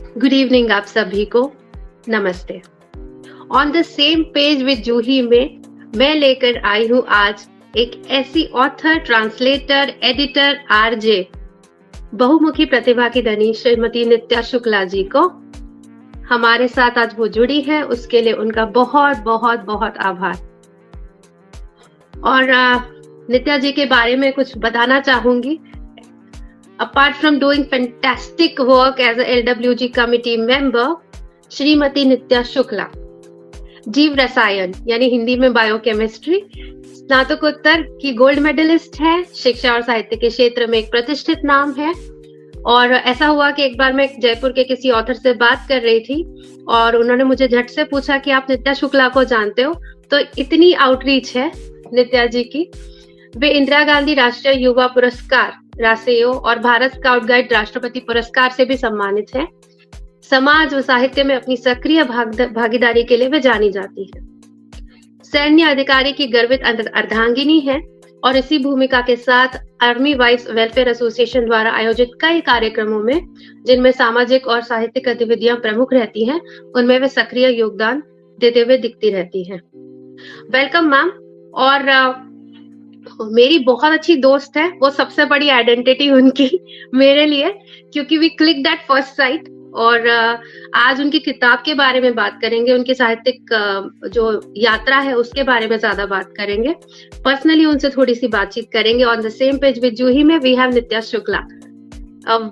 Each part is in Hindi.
गुड इवनिंग आप सभी को। नमस्ते। On the same page with Juhi में मैं लेकर आई हूँ आज एक ऐसी ऑथर, ट्रांसलेटर, एडिटर, आरजे, बहुमुखी प्रतिभा की धनी श्रीमती नित्या शुक्ला जी को। हमारे साथ आज वो जुड़ी है, उसके लिए उनका बहुत बहुत बहुत आभार। और नित्या जी के बारे में कुछ बताना चाहूंगी। Apart from doing fantastic work as a LWG committee member, Shrimati नित्या शुक्ला जीव रसायन यानी हिंदी में बायोकेमिस्ट्री स्नातकोत्तर की गोल्ड मेडलिस्ट है। शिक्षा और साहित्य के क्षेत्र में एक प्रतिष्ठित नाम है। और ऐसा हुआ कि एक बार मैं जयपुर के किसी ऑथर से बात कर रही थी और उन्होंने मुझे झट से पूछा कि आप नित्या शुक्ला को जानते हो। तो इतनी आउटरीच है नित्या जी की। वे इंदिरा गांधी राष्ट्रीय युवा पुरस्कार रासेयो और भारत स्काउट गाइड राष्ट्रपति पुरस्कार से भी सम्मानित है। समाज व साहित्य में अपनी सक्रिय भागीदारी के लिए वे जानी जाती है। सैन्य अधिकारी की गर्वित अर्धांगिनी है और इसी भूमिका के साथ आर्मी वाइफ्स वेलफेयर एसोसिएशन द्वारा आयोजित कई कार्यक्रमों में, जिनमें सामाजिक और साहित्यिक गतिविधियां प्रमुख रहती हैं, उनमें वे सक्रिय योगदान देते हुए दिखती रहती हैं। Welcome ma'am. और मेरी बहुत अच्छी दोस्त है, वो सबसे बड़ी आइडेंटिटी उनकी मेरे लिए, क्योंकि we clicked at first sight. और आज उनकी किताब के बारे में बात करेंगे, उनकी साहित्यिक जो यात्रा है उसके बारे में ज्यादा बात करेंगे। पर्सनली उनसे थोड़ी सी बातचीत करेंगे। On the same page with Juhi में we have Nitya Shukla.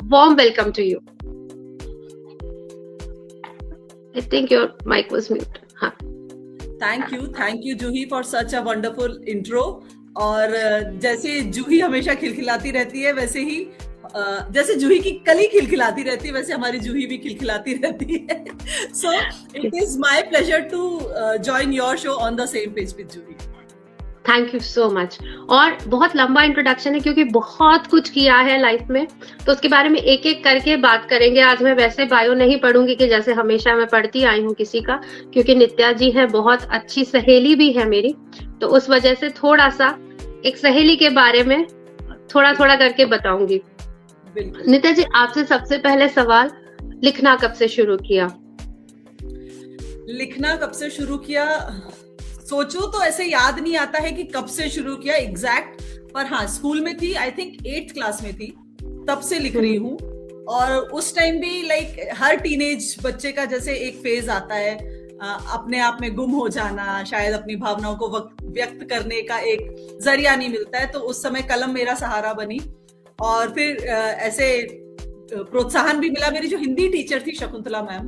Warm welcome to you. I think your mic was mute. हाँ, thank you Juhi for such a wonderful intro. और जैसे जूही हमेशा खिलखिलाती रहती है, वैसे ही जैसे जूही की कली खिलखिलाती रहती है, वैसे हमारी जूही भी खिलखिलाती रहती है। So it is my pleasure to join your show on the same page with Juhi. Thank you so much. और बहुत लंबा इंट्रोडक्शन है क्योंकि बहुत कुछ किया है लाइफ में, तो उसके बारे में एक एक करके बात करेंगे। आज मैं वैसे बायो नहीं पढ़ूंगी कि जैसे हमेशा मैं पढ़ती आई हूँ किसी का, क्योंकि नित्या जी है, बहुत अच्छी सहेली भी है मेरी, तो उस वजह से थोड़ा सा एक सहेली के बारे में थोड़ा थोड़ा करके बताऊंगी। नित्या जी, आपसे सबसे पहले सवाल, लिखना कब से शुरू किया? लिखना कब से शुरू किया सोचो तो ऐसे याद नहीं आता है कि कब से शुरू किया एग्जैक्ट, पर हाँ स्कूल में थी, आई थिंक 8th क्लास में थी, तब से लिख रही हूँ। और उस टाइम भी लाइक हर टीनेज बच्चे का जैसे एक फेज आता है, अपने आप में गुम हो जाना, शायद अपनी भावनाओं को व्यक्त करने का एक जरिया नहीं मिलता है, तो उस समय कलम मेरा सहारा बनी। और फिर ऐसे प्रोत्साहन भी मिला। मेरी जो हिंदी टीचर थी शकुंतला मैम,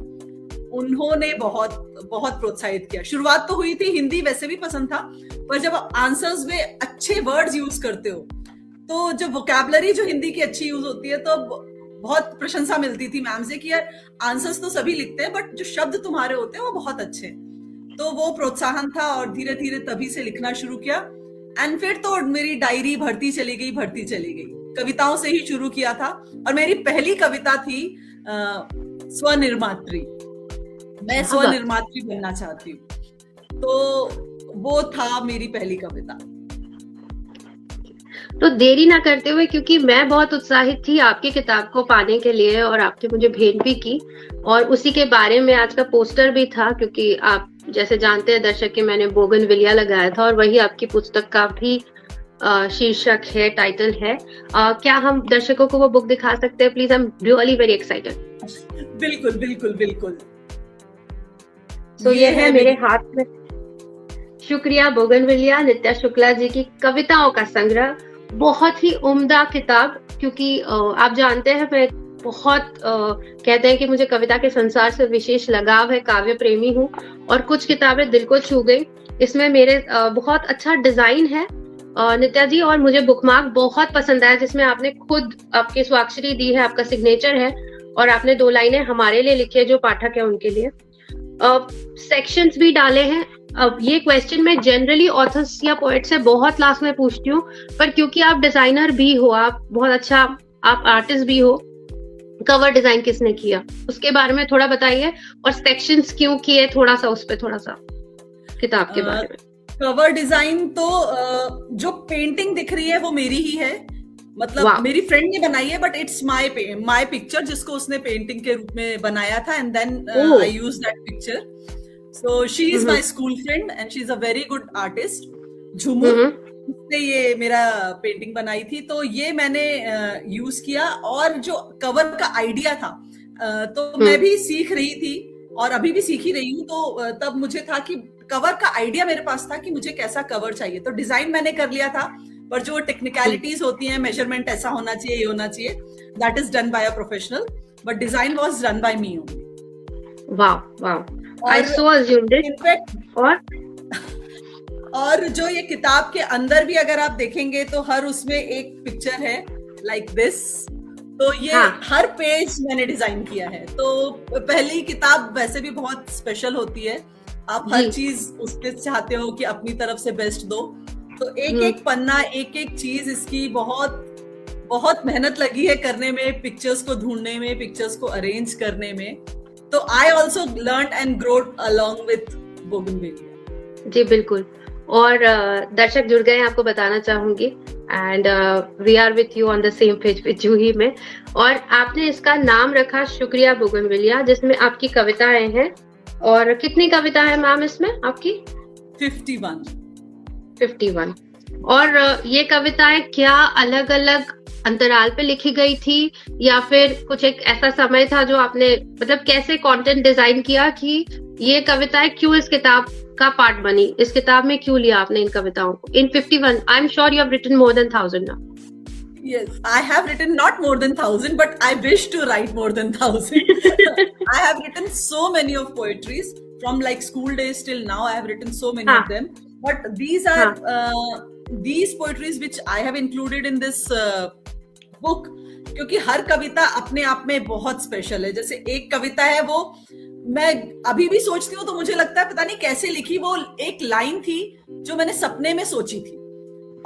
उन्होंने बहुत बहुत प्रोत्साहित किया। शुरुआत तो हुई थी, हिंदी वैसे भी पसंद था, पर जब आंसर्स में अच्छे वर्ड्स यूज करते हो, तो जब वोकैबुलरी जो हिंदी की अच्छी यूज होती है, तो बहुत प्रशंसा मिलती थी मैम से कि यार आंसर्स तो सभी लिखते हैं, बट जो शब्द तुम्हारे होते हैं वो बहुत अच्छे। तो वो प्रोत्साहन था और धीरे धीरे तभी से लिखना शुरू किया। एंड फिर तो मेरी डायरी भरती चली गई। कविताओं से ही शुरू किया था और मेरी पहली कविता थी स्वनिर्मात्री। मैं स्वनिर्मात्री बनना चाहती हूँ, तो वो था मेरी पहली कविता। तो देरी ना करते हुए, क्योंकि मैं बहुत उत्साहित थी आपकी किताब को पाने के लिए और आपने मुझे भेंट भी की, और उसी के बारे में आज का पोस्टर भी था, क्योंकि आप जैसे जानते हैं दर्शक कि मैंने बोगनविलिया लगाया था और वही आपकी पुस्तक का भी शीर्षक है, टाइटल है। क्या हम दर्शकों को वो बुक दिखा सकते हैं please? I am really very excited. बिल्कुल। तो ये है मेरे हाथ में। शुक्रिया। बोगनविलिया, नित्या शुक्ला जी की कविताओं का संग्रह, बहुत ही उम्दा किताब। क्योंकि आप जानते हैं मैं बहुत कहते हैं कि मुझे कविता के संसार से विशेष लगाव है, काव्य प्रेमी हूँ, और कुछ किताबें दिल को छू गई। इसमें मेरे बहुत अच्छा डिजाइन है नित्या जी, और मुझे बुकमार्क बहुत पसंद आया, जिसमें आपने खुद आपकी स्वाक्षरी दी है, आपका सिग्नेचर है, और आपने 2 लाइनें हमारे लिए लिखी है जो पाठक है उनके लिए। सेक्शंस भी डाले हैं। अब ये क्वेश्चन मैं जनरली ऑथर्स या पोएट से बहुत लास्ट में पूछती हूँ, पर क्योंकि आप डिजाइनर भी हो, आप बहुत अच्छा, आप आर्टिस्ट भी हो, कवर डिजाइन किसने किया उसके बारे में थोड़ा बताइए, और सेक्शंस क्यों किए, थोड़ा सा उस पर थोड़ा सा किताब के बारे में। कवर डिजाइन तो जो पेंटिंग दिख रही है वो मेरी ही है, मतलब मेरी फ्रेंड ने बनाई है, बट इट्स माय पिक्चर, जिसको उसने पेंटिंग के रूप में बनाया था, and then I use that picture. So she is my school friend and she is a very good artist. Jhumu, उसने ये मेरा पेंटिंग बनाई थी, तो ये मैंने यूज किया. और जो कवर का आइडिया था, तो मैं भी सीख रही थी और अभी भी सीख ही रही हूँ. तो तब मुझे था कि कवर का आइडिया मेरे पास था कि मुझे कैसा कवर चाहिए, तो डिजाइन मैंने कर लिया था, पर जो टेक्निकलिटीज होती हैं, मेजरमेंट ऐसा होना चाहिए, ये होना चाहिए, that is done by a professional, but design was done by me only. Wow, I so assumed it. In fact और जो ये किताब के अंदर भी अगर आप देखेंगे तो हर उसमें एक पिक्चर है लाइक दिस. तो ये हर पेज मैंने डिजाइन किया है. तो पहली किताब वैसे भी बहुत स्पेशल होती है, आप हर चीज उसके चाहते हो कि अपनी तरफ से बेस्ट दो. तो एक एक पन्ना, एक एक चीज इसकी बहुत बहुत मेहनत लगी है करने में, पिक्चर्स को ढूंढने में, पिक्चर्स को अरेंज करने में. तो I also learn and grow along with bougainvillea. जी बिल्कुल. और दर्शक जुड़ गए, आपको बताना चाहूंगी, and we are with you on the same page with Juhi में. और आपने इसका नाम रखा शुक्रिया बोगनविलिया, जिसमें आपकी कविताएं हैं. और कितनी कविता है मैम इसमें आपकी? 51. और ये कविताएं क्या अलग अलग अंतराल पे लिखी गई थी, या फिर कुछ एक ऐसा समय था जो आपने, मतलब कैसे कंटेंट डिजाइन किया कि ये कविताएं क्यों इस किताब का पार्ट बनी, इस किताब में क्यों लिया आपने इन कविताओं को? इन 51, I am sure you have written more than 1000 now. Yes, I have written not more than 1000, but I wish to write more than 1000. I have written so many of poetries from like school days till now. I have written so many of them, but these are these poetries which I have included in this book, क्योंकि हर कविता अपने आप में बहुत स्पेशल है. जैसे एक कविता है, वो मैं अभी भी सोचती हूँ तो मुझे लगता है पता नहीं कैसे लिखी. वो एक लाइन थी जो मैंने सपने में सोची थी,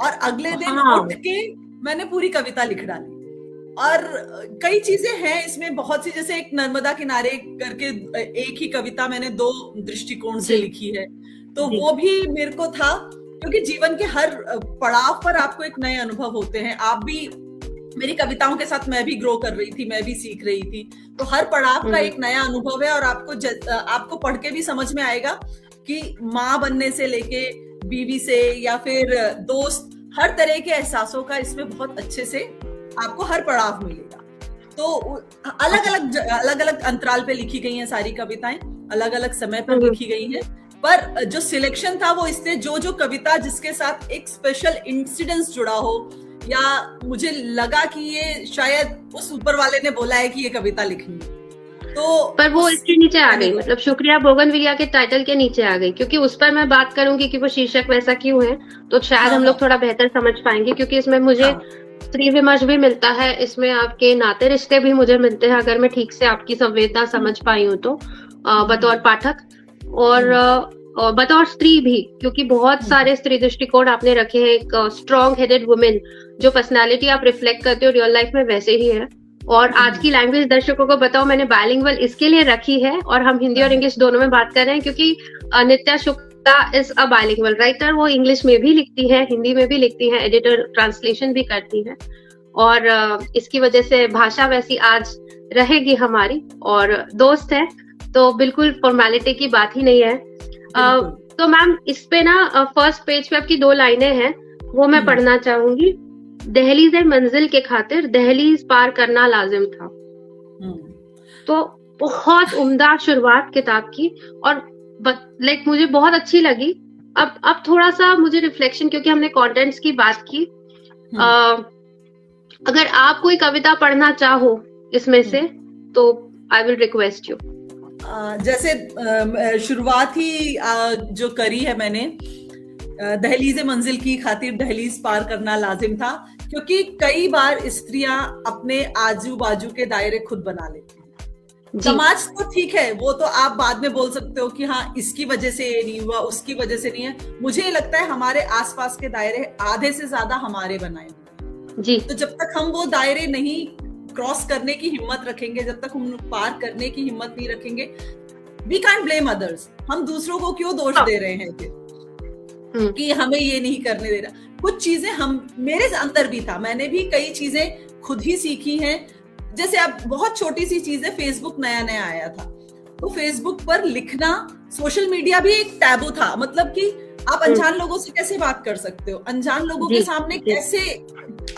और अगले दिन उठ के मैंने पूरी कविता लिख डाली. और कई चीजें हैं इसमें बहुत सी, जैसे एक नर्मदा किनारे करके एक ही कविता मैंने 2 दृष्टिकोण से लिखी है. तो वो भी मेरे को था, क्योंकि जीवन के हर पड़ाव पर आपको एक नए अनुभव होते हैं. आप भी, मेरी कविताओं के साथ मैं भी ग्रो कर रही थी, मैं भी सीख रही थी. तो हर पड़ाव का एक नया अनुभव है, और आपको पढ़ के भी समझ में आएगा कि माँ बनने से लेके बीवी से या फिर दोस्त, हर तरह के एहसासों का इसमें बहुत अच्छे से आपको हर पड़ाव मिलेगा. तो अलग अलग अंतराल पे लिखी गई हैं सारी कविताएं, अलग अलग समय पर लिखी गई हैं. पर जो सिलेक्शन था वो इससे, जो कविता जिसके साथ एक स्पेशल इंसिडेंस जुड़ा हो, या मुझे लगा कि ये शायद उस ऊपर वाले ने बोला है कि ये कविता लिखनी है, तो पर वो इसके नीचे आ गई, मतलब शुक्रिया बोगनविलिया के टाइटल के नीचे आ गई. क्योंकि उस पर मैं बात करूंगी कि वो शीर्षक वैसा क्यों है, तो शायद हम लोग थोड़ा बेहतर समझ पाएंगे. क्योंकि इसमें मुझे स्त्री विमर्श भी मिलता है, इसमें आपके नाते रिश्ते भी मुझे मिलते हैं, अगर मैं ठीक से आपकी संवेदना समझ पाई हूँ तो, बतौर पाठक और बतौर स्त्री भी. क्योंकि बहुत सारे स्त्री दृष्टिकोण आपने रखे हैं. एक स्ट्रॉन्ग हेडेड वुमेन, जो पर्सनालिटी आप रिफ्लेक्ट करते हो रियल लाइफ में, वैसे ही है. और आज की लैंग्वेज दर्शकों को बताओ, मैंने बाइलिंगुअल इसके लिए रखी है, और हम हिंदी और इंग्लिश दोनों में बात कर रहे हैं, क्योंकि Nitya Shukla is a bilingual writer. वो इंग्लिश में भी लिखती है, हिंदी में भी लिखती है, एडिटर ट्रांसलेशन भी करती है. और इसकी वजह से भाषा वैसी आज रहेगी हमारी, और दोस्त है तो बिल्कुल फॉर्मेलिटी की बात ही नहीं है. तो मैम, इस पे ना फर्स्ट पेज पे आपकी 2 लाइनें हैं, वो मैं पढ़ना चाहूंगी. दहलीज़ मंजिल के खातिर दहलीज पार करना लाजिम था. तो बहुत उम्दा शुरुआत किताब की, और लाइक मुझे बहुत अच्छी लगी. अब थोड़ा सा मुझे रिफ्लेक्शन, क्योंकि हमने कंटेंट्स की बात की, अगर आप कोई कविता पढ़ना चाहो इसमें से, तो आई विल रिक्वेस्ट यू. जैसे शुरुआत ही जो करी है मैंने, दहलीज मंजिल की खातिर दहलीज पार करना लाजिम था, क्योंकि कई बार स्त्रियां अपने आजू बाजू के दायरे खुद बना लेती हैं. समाज तो ठीक है, वो तो आप बाद में बोल सकते हो कि हाँ इसकी वजह से ये नहीं हुआ, उसकी वजह से नहीं है. मुझे लगता है हमारे आसपास के दायरे आधे से ज्यादा हमारे बनाए हुए जी. तो जब तक हम वो दायरे नहीं क्रॉस करने की हिम्मत रखेंगे, जब तक हम पार करने की हिम्मत नहीं रखेंगे, वी कांट ब्लेम अदर्स. हम दूसरों को क्यों दोष दे रहे हैं कि हमें ये नहीं करने दे रहा. कुछ चीजें हम मेरे अंदर भी था, मैंने भी कई चीजें खुद ही सीखी हैं। जैसे अब बहुत छोटी सी चीज है, फेसबुक नया नया आया था, तो फेसबुक पर लिखना, सोशल मीडिया भी एक टैबू था, मतलब कि आप अनजान लोगों से कैसे बात कर सकते हो, अनजान लोगों के सामने कैसे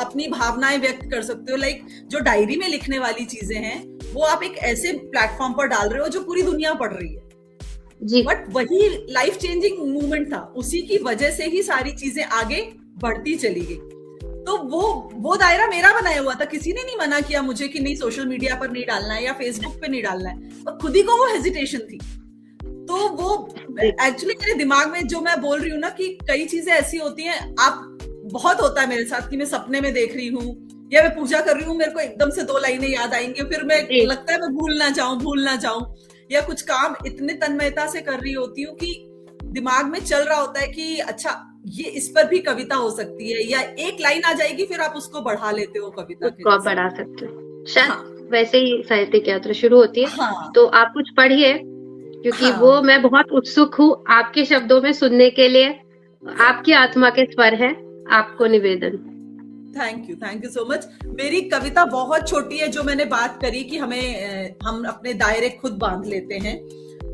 अपनी भावनाएं व्यक्त कर सकते हो। लाइक जो डायरी में लिखने वाली चीजें हैं वो आप एक ऐसे प्लेटफॉर्म पर डाल रहे हो जो पूरी दुनिया पढ़ रही है जी। बट वही लाइफ चेंजिंग मूवमेंट था, उसी की वजह से ही सारी चीजें आगे बढ़ती चली गई। तो वो दायरा मेरा बनाया हुआ था, किसी ने नहीं मना किया मुझे कि नहीं सोशल मीडिया पर नहीं डालना है या फेसबुक पे नहीं डालना है, और खुद ही को वो हेजिटेशन थी। तो वो एक्चुअली मेरे दिमाग में जो मैं बोल रही हूँ ना कि कई चीजें ऐसी होती हैं, आप बहुत होता है मेरे साथ कि मैं सपने में देख रही हूँ या मैं पूजा कर रही हूँ, मेरे को एकदम से 2 लाइनें याद आएंगी, फिर मैं लगता है मैं भूल ना जाऊं, या कुछ काम इतने तन्मयता से कर रही होती हूँ कि दिमाग में चल रहा होता है कि अच्छा ये इस पर भी कविता हो सकती है, या एक लाइन आ जाएगी फिर आप उसको बढ़ा लेते हो, कविता को बढ़ा सकते हो। शायद वैसे ही साहित्यिक यात्रा शुरू होती है। तो आप कुछ पढ़िए, क्योंकि वो मैं बहुत उत्सुक हूँ आपके शब्दों में सुनने के लिए, आपकी आत्मा के स्वर है, आपको निवेदन। Thank you so much. मेरी कविता बहुत छोटी है, जो मैंने बात करी कि हम अपने दायरे खुद बांध लेते हैं,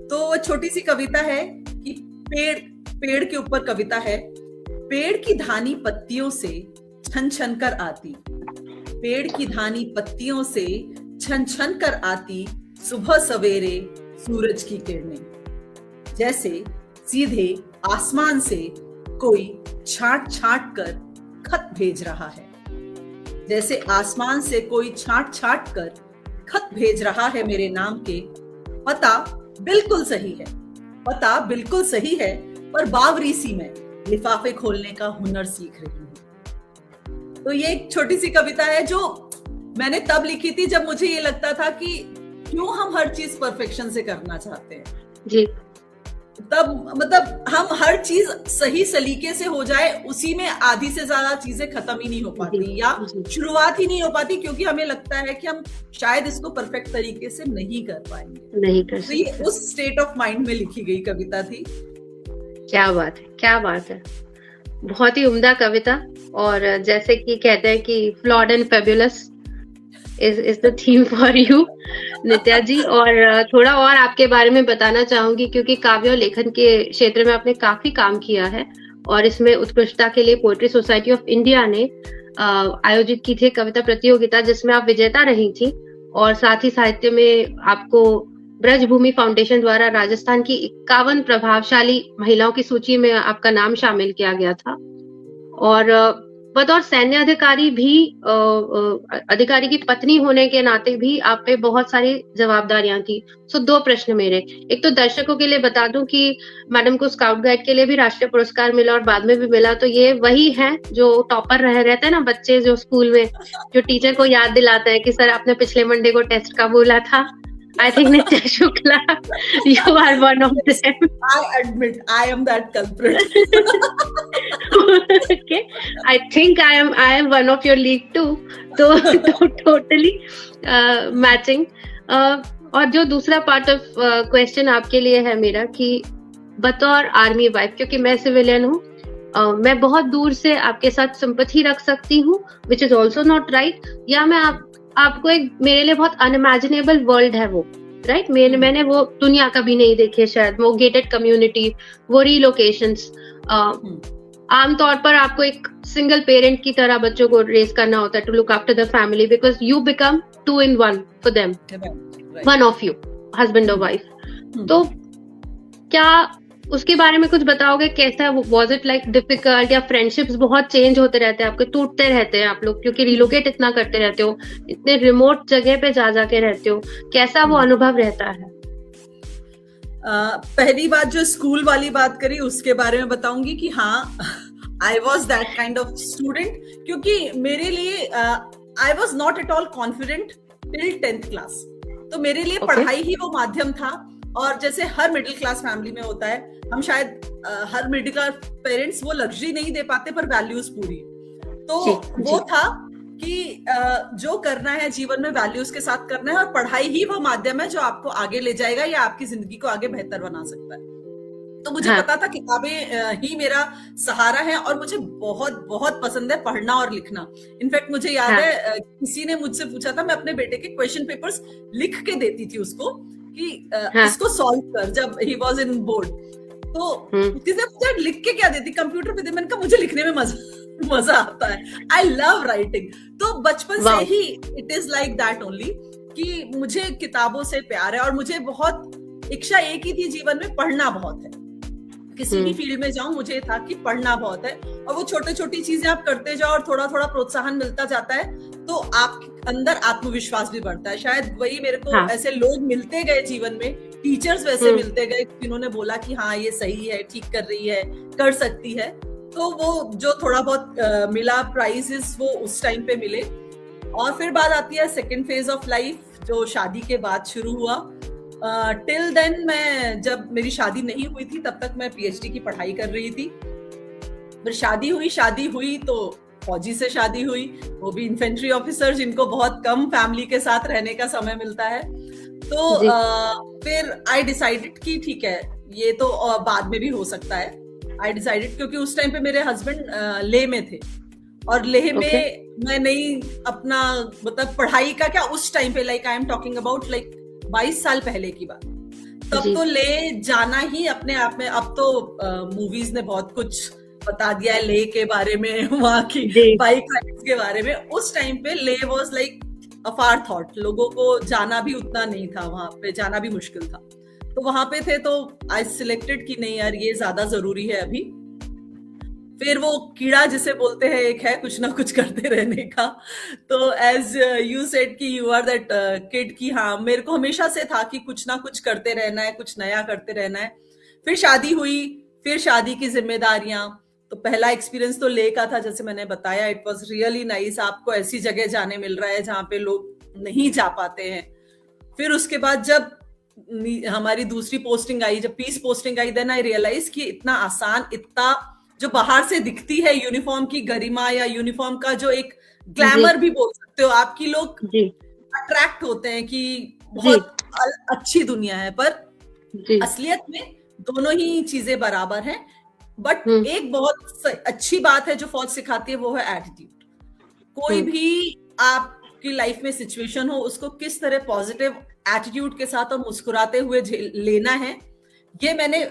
तो छोटी सी कविता है कि पेड़ के ऊपर कविता है। पेड़ की धानी पत्तियों से छन छन कर आती, पेड़ की धानी पत्तियों से छन छन कर आती, सुबह सवेरे सूरज की किरणें, जैसे सीधे आसमान से कोई छांट छांट कर खत भेज रहा है, जैसे आसमान से कोई छांट छांट कर खत भेज रहा है मेरे नाम के। पता बिल्कुल सही है, पता बिल्कुल सही है, पर बावरी सी मैं लिफाफे खोलने का हुनर सीख रही हूँ। तो ये एक छोटी सी कविता है जो मैंने तब लिखी थी जब मुझे ये लगता था कि क्यों हम हर चीज परफेक्शन से करना चाहते हैं जी। तब मतलब हम हर चीज सही सलीके से हो जाए, उसी में आधी से ज्यादा चीजें खत्म ही नहीं हो पाती या शुरुआत ही नहीं हो पाती, क्योंकि हमें लगता है कि हम शायद इसको परफेक्ट तरीके से नहीं कर पाएंगे, नहीं कर सकते। तो ये उस स्टेट ऑफ माइंड में लिखी गई कविता थी। क्या बात है, क्या बात है, बहुत ही उम्दा कविता। और जैसे कि कहते हैं कि flawed and fabulous is the theme for you Nitya ji. और थोड़ा और आपके बारे में बताना चाहूंगी, क्योंकि काव्य और लेखन के क्षेत्र में आपने काफी काम किया है, और इसमें उत्कृष्टता के लिए पोएट्री सोसाइटी ऑफ इंडिया ने आयोजित की थी कविता प्रतियोगिता, जिसमें आप विजेता रही थी। और साथ ही साहित्य में आपको ब्रजभूमि फाउंडेशन द्वारा राजस्थान की 51 प्रभावशाली महिलाओं की सूची में आपका नाम शामिल किया गया था। और बतौर सैन्य अधिकारी भी, अधिकारी की पत्नी होने के नाते भी आप पे बहुत सारी जवाबदारियां थी। सो 2 प्रश्न मेरे। एक तो दर्शकों के लिए बता दूं कि मैडम को स्काउट गाइड के लिए भी राष्ट्रीय पुरस्कार मिला और बाद में भी मिला, तो ये वही है जो टॉपर रहते हैं ना बच्चे, जो स्कूल में जो टीचर को याद दिलाते हैं कि सर आपने पिछले मंडे को टेस्ट का बोला था। I think Nitya Shukla, you are one of them. I admit I am that culprit. Okay, I think I am one of your league too. तो totally matching. और जो दूसरा पार्ट ऑफ क्वेश्चन आपके लिए है मेरा कि बतौर आर्मी वाइफ, क्योंकि मैं सिविलियन हूँ, मैं बहुत दूर से आपके साथ सिंपैथी रख सकती हूँ, which is also not right, या मैं आपको एक, मेरे लिए बहुत अनइमेजिनेबल वर्ल्ड है वो, राइट? मैंने वो दुनिया कभी नहीं देखी शायद, वो गेटेड कम्युनिटी, वो रीलोकेशंस। आमतौर पर आपको एक सिंगल पेरेंट की तरह बच्चों को रेज करना होता है, to look after the family, because you become 2 in 1 for them, one of you, husband और वाइफ। तो क्या उसके बारे में कुछ बताओगे, कैसा वाज इट लाइक डिफिकल्ट, या फ्रेंडशिप्स बहुत चेंज होते रहते हैं आपके, टूटते रहते हैं आप लोग, क्योंकि रिलोकेट इतना करते रहते हो, इतने रिमोट जगह पे जा के रहते हो, कैसा वो अनुभव रहता है? पहली बात जो स्कूल वाली बात करी उसके बारे में बताऊंगी कि हाँ, I was that kind of student, क्योंकि मेरे लिए I was not at all confident till 10th class. तो मेरे लिए पढ़ाई ही वो माध्यम था, और जैसे हर मिडिल क्लास फैमिली में होता है, हम शायद हर मिडिल क्लास पेरेंट्स वो लग्जरी नहीं दे पाते, पर वैल्यूज पूरी। तो वो था कि जो करना है जीवन में वैल्यूज के साथ करना है, और पढ़ाई ही वो माध्यम है जो आपको आगे ले जाएगा या आपकी जिंदगी को आगे बेहतर बना सकता है। तो मुझे हाँ, पता था किताबें ही मेरा सहारा है, और मुझे बहुत बहुत पसंद है पढ़ना और लिखना। इनफैक्ट मुझे याद हाँ, है किसी ने मुझसे पूछा था, मैं अपने बेटे के क्वेश्चन पेपर्स लिख के देती थी उसको कि हाँ, इसको सॉल्व कर, जब ही वाज इन बोर्ड। तो किसी ने पूछा लिख के क्या देती, कंप्यूटर पे दे। मैंने कहा मुझे लिखने में मजा आता है, आई लव राइटिंग। तो बचपन से wow, he it is like that only, कि मुझे किताबों से प्यार है, और मुझे बहुत इच्छा एक ही थी जीवन में, पढ़ना बहुत है। किसी भी फील्ड में जाऊं, मुझे था कि पढ़ना बहुत है, और वो छोटी छोटी चीजें आप करते जाओ और थोड़ा थोड़ा प्रोत्साहन मिलता जाता है, तो आपके अंदर आत्मविश्वास भी बढ़ता है। शायद वही मेरे को हाँ, ऐसे लोग मिलते गए जीवन में, टीचर्स वैसे मिलते गए जिन्होंने बोला कि हाँ ये सही है, ठीक कर रही है, कर सकती है। तो वो जो थोड़ा बहुत मिला प्राइजेस, वो उस टाइम पे मिले। और फिर बात आती है सेकेंड फेज ऑफ लाइफ, जो शादी के बाद शुरू हुआ। टिल देन मैं, जब मेरी शादी नहीं हुई थी तब तक मैं पीएचडी की पढ़ाई कर रही थी। फिर शादी हुई तो फौजी से शादी हुई, वो भी इन्फेंट्री ऑफिसर, जिनको बहुत कम फैमिली के साथ रहने का समय मिलता है। तो फिर आई डिसाइडेड कि ठीक है, ये तो बाद में भी हो सकता है। आई डिसाइडेड, क्योंकि उस टाइम पे मेरे हस्बैंड लेह में थे, और लेह में मैं नहीं अपना, मतलब पढ़ाई का क्या, उस टाइम पे like I am talking about like 22 साल पहले की बात, तब तो ले जाना ही अपने आप में, अब तो मूवीज ने बहुत कुछ बता दिया है ले के बारे में, वहां की बाइक राइड्स के बारे में। उस टाइम पे ले was like a far thought, लोगों को जाना भी उतना नहीं था, वहां पे जाना भी मुश्किल था। तो वहां पे थे, तो आई सिलेक्टेड कि नहीं यार, ये ज्यादा जरूरी है अभी। फिर वो कीड़ा जिसे बोलते हैं, एक है कुछ ना कुछ करते रहने का। तो एज यू सेड कि यू आर दैट किड, कि हाँ मेरे को हमेशा से था कि कुछ ना कुछ करते रहना है, कुछ नया करते रहना है। फिर शादी हुई, फिर शादी की जिम्मेदारियां। तो पहला एक्सपीरियंस तो ले का था, जैसे मैंने बताया, इट वाज रियली नाइस। आपको ऐसी जगह जाने मिल रहा है जहाँ पे लोग नहीं जा पाते हैं। फिर उसके बाद जब हमारी दूसरी पोस्टिंग आई, जब पीस पोस्टिंग आई, देन आई रियलाइज कि इतना आसान, इतना जो बाहर से दिखती है यूनिफॉर्म की गरिमा, या यूनिफॉर्म का जो एक ग्लैमर भी बोल सकते हो आपकी, लोग अट्रैक्ट होते हैं कि बहुत अच्छी दुनिया है, पर असलियत में दोनों ही चीजें बराबर हैं। बट एक बहुत अच्छी बात है जो फौज सिखाती है, वो है एटीट्यूड। कोई भी आपकी लाइफ में सिचुएशन हो, उसको किस तरह पॉजिटिव एटीट्यूड के साथ और मुस्कुराते हुए लेना है, ये मैंने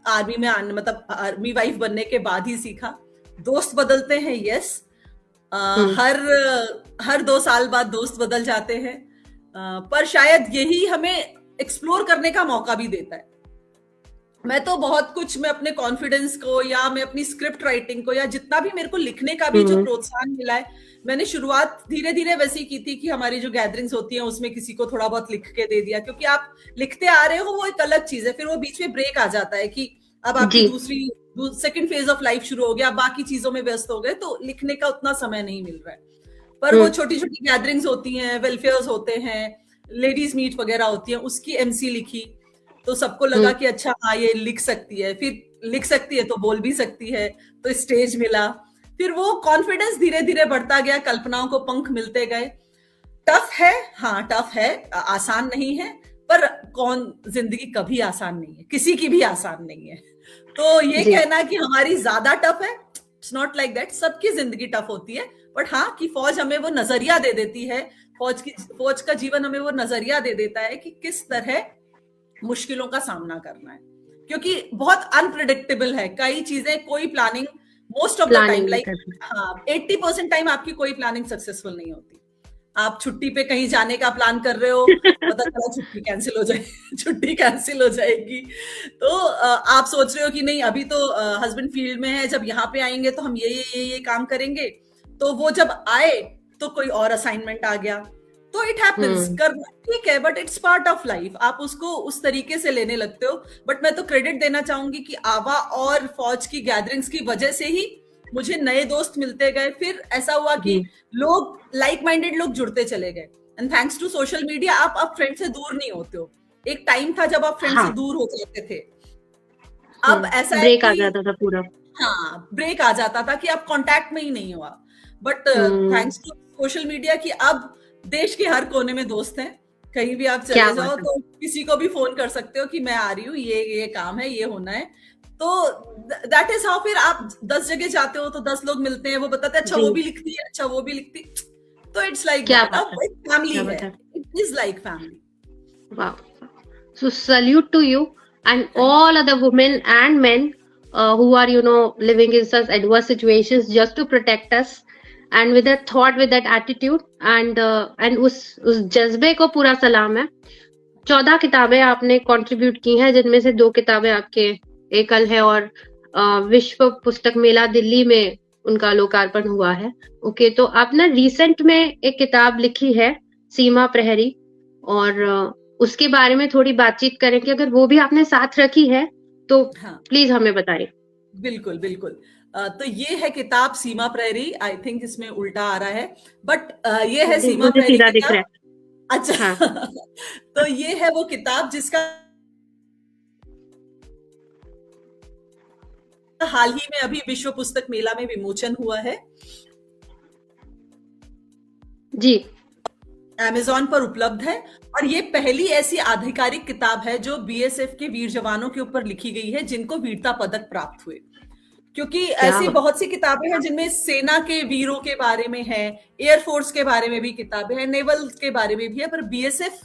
आर्मी में आने, मतलब आर्मी वाइफ बनने के बाद ही सीखा। दोस्त बदलते हैं, यस, हर 2 साल बाद दोस्त बदल जाते हैं, पर शायद यही हमें एक्सप्लोर करने का मौका भी देता है। मैं तो बहुत कुछ, मैं अपने कॉन्फिडेंस को, या मैं अपनी स्क्रिप्ट राइटिंग को, या जितना भी मेरे को लिखने का भी जो प्रोत्साहन मिला है, मैंने शुरुआत धीरे धीरे वैसी की थी कि हमारी जो गैदरिंग्स होती हैं उसमें किसी को थोड़ा बहुत लिख के दे दिया, क्योंकि आप लिखते आ रहे हो, वो एक अलग चीज है। फिर वो बीच में ब्रेक आ जाता है कि अब आपकी दूसरी सेकंड फेज ऑफ लाइफ शुरू हो गया, बाकी चीजों में व्यस्त हो गए, तो लिखने का उतना समय नहीं मिल रहा है। पर वो छोटी छोटी गैदरिंग्स होती हैं, वेलफेयर्स होते हैं, लेडीज मीट वगैरह होती है, उसकी एमसी लिखी, तो सबको लगा कि अच्छा हाँ ये लिख सकती है, फिर लिख सकती है तो बोल भी सकती है, तो स्टेज मिला। फिर वो कॉन्फिडेंस धीरे धीरे बढ़ता गया, कल्पनाओं को पंख मिलते गए। टफ है, हाँ टफ है, आसान नहीं है, पर जिंदगी कभी आसान नहीं है, किसी की भी आसान नहीं है। तो ये कहना कि हमारी ज्यादा टफ है, इट्स नॉट लाइक दैट। सबकी जिंदगी टफ होती है, बट हाँ कि फौज हमें वो नजरिया दे देती है, फौज का जीवन हमें वो नजरिया दे देता है कि किस तरह मुश्किलों का सामना करना है, क्योंकि बहुत अनप्रिडिक्टेबल है कई चीजें। कोई planning most of the time, like हाँ 80% टाइम आपकी कोई प्लानिंग सक्सेसफुल नहीं होती। आप छुट्टी पे कहीं जाने का प्लान कर रहे हो, पता चला छुट्टी कैंसिल हो जाएगी, छुट्टी कैंसिल हो जाएगी। तो आप सोच रहे हो कि नहीं अभी तो हस्बैंड फील्ड में है, जब यहाँ पे आएंगे तो हम ये काम करेंगे, तो वो जब आए तो कोई और असाइनमेंट आ गया। तो इट हैपेंस, करना ठीक है, but it's part of life. आप उसको उस तरीके से लेने लगते हो। बट मैं तो क्रेडिट देना चाहूंगी कि आवा और फौज की गैदरिंग्स की वजह से ही मुझे नए दोस्त मिलते गए। फिर ऐसा हुआ कि लोग, लाइक माइंडेड लोग जुड़ते चले गए, and thanks to social media आप अब फ्रेंड से दूर नहीं होते हो। एक टाइम था जब आप फ्रेंड से दूर हो जाते थे, अब ऐसा ब्रेक आ जाता था पूरा। हाँ ब्रेक आ जाता था कि आप कांटेक्ट में ही नहीं हुआ। But thanks to social media कि अब देश के हर कोने में दोस्त हैं, कहीं भी आप चले जाओ तो किसी को भी फोन कर सकते हो कि मैं आ रही हूँ, ये काम है, ये होना है। तो दैट इज हाउ, फिर आप 10 जगह जाते हो तो 10 लोग मिलते हैं, वो बताते हैं अच्छा वो भी लिखती है, अच्छा वो भी लिखती, तो इट्स लाइक क्या दैट। बात अब है, एक फैमिली क्या है, बात है। It is like family. Wow. So salute to you and thank all other women and men who are, living in such adverse situations just to protect us, and with that thought, with that attitude, and उस जज्बे को पूरा सलाम है। 14 किताबें आपने कंट्रीब्यूट की हैं, जिनमें से 2 किताबें आपके एकल है, और विश्व पुस्तक मेला दिल्ली में उनका लोकार्पण हुआ है। ओके, तो आपने रिसेंट में एक किताब लिखी है, सीमा प्रहरी, और उसके बारे में थोड़ी बातचीत करें कि अगर वो भी आपने साथ रखी है तो हाँ प्लीज हमें बताएं। बिल्कुल बिल्कुल। तो ये है किताब सीमा प्रहरी, आई थिंक इसमें उल्टा आ रहा है, बट ये है सीमा मुझे प्रहरी सीधा दिख रहा किताब। है। हाँ अच्छा तो ये है वो किताब जिसका हाल ही में अभी विश्व पुस्तक मेला में विमोचन हुआ है, जी। अमेज़न पर उपलब्ध है। और ये पहली ऐसी आधिकारिक किताब है जो बीएसएफ के वीर जवानों के ऊपर लिखी गई है जिनको वीरता पदक प्राप्त हुए। क्योंकि क्या ऐसी बात। बहुत सी किताबें हैं जिनमें सेना के वीरों के बारे में है, एयरफोर्स के बारे में भी किताबें हैं, नेवल के बारे में भी है, पर बीएसएफ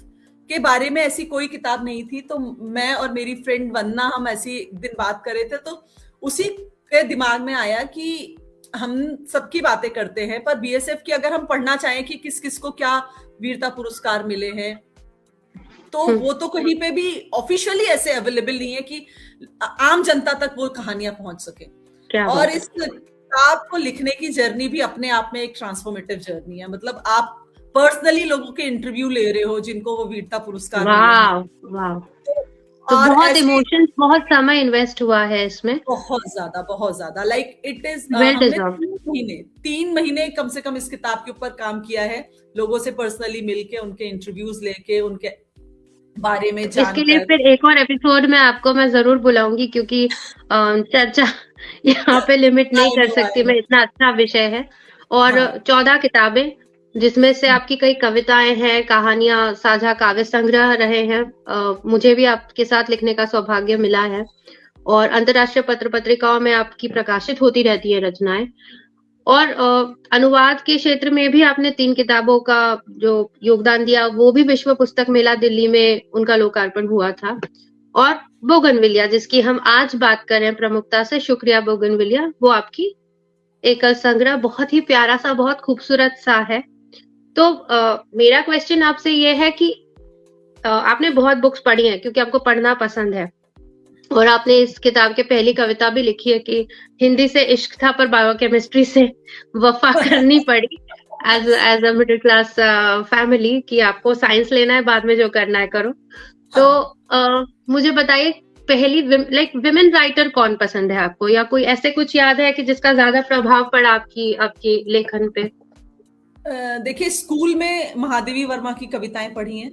के बारे में ऐसी कोई किताब नहीं थी। तो मैं और मेरी फ्रेंड वन्ना, हम ऐसी एक दिन बात कर रहे थे, तो उसी के दिमाग में आया कि हम सबकी बातें करते हैं, पर बीएसएफ की अगर हम पढ़ना चाहें कि किस किस को क्या वीरता पुरस्कार मिले हैं, तो वो तो कहीं पे भी ऑफिशियली ऐसे अवेलेबल नहीं है कि आम जनता तक वो कहानियां पहुंच सके। क्या और बात है। इस किताब को लिखने की जर्नी भी अपने आप में एक ट्रांसफॉर्मेटिव जर्नी है। मतलब आप पर्सनली लोगों के इंटरव्यू ले रहे हो जिनको वो वीरता पुरस्कार मिले हैं। वाह वाह। तो और बहुत ऐसे इमोशंस, बहुत समय इन्वेस्ट हुआ है इसमें। बहुत ज्यादा लाइक इट इज, वेल हमने डिजर्व्ड। 3 महीने कम से कम इस किताब के ऊपर काम किया है, लोगों से पर्सनली मिलके, उनके इंटरव्यूज लेके, उनके बारे में इसके लिए जानकर। फिर एक और एपिसोड में आपको मैं जरूर बुलाऊंगी, क्योंकि चर्चा यहाँ पे लिमिट नहीं कर सकती आई मैं, नो। इतना अच्छा विषय है। और हाँ 14 किताबें, जिसमें से आपकी कई कविताएं हैं, कहानियां, साझा काव्य संग्रह रहे हैं। मुझे भी आपके साथ लिखने का सौभाग्य मिला है, और अंतर्राष्ट्रीय पत्र पत्रिकाओं में आपकी प्रकाशित होती रहती है रचनाएं। और अनुवाद के क्षेत्र में भी आपने 3 किताबों का जो योगदान दिया, वो भी विश्व पुस्तक मेला दिल्ली में उनका लोकार्पण हुआ था। और बोगनविलिया, जिसकी हम आज बात कर रहे हैं प्रमुखता से, शुक्रिया बोगनविलिया, वो आपकी एक संग्रह बहुत ही प्यारा सा, बहुत खूबसूरत सा है। तो मेरा क्वेश्चन आपसे ये है कि आपने बहुत बुक्स पढ़ी हैं, क्योंकि आपको पढ़ना पसंद है, और आपने इस किताब के पहली कविता भी लिखी है कि हिंदी से इश्क था पर बायोकेमिस्ट्री से वफा करनी पड़ी, as a middle class family, कि आपको साइंस लेना है, बाद में जो करना है करो। तो मुझे बताइए, पहली लाइक विमेन राइटर कौन पसंद है आपको, या कोई ऐसे कुछ याद है कि जिसका ज्यादा प्रभाव पड़ा आपकी आपकी लेखन पे? देखिए, स्कूल में महादेवी वर्मा की कविताएं पढ़ी हैं,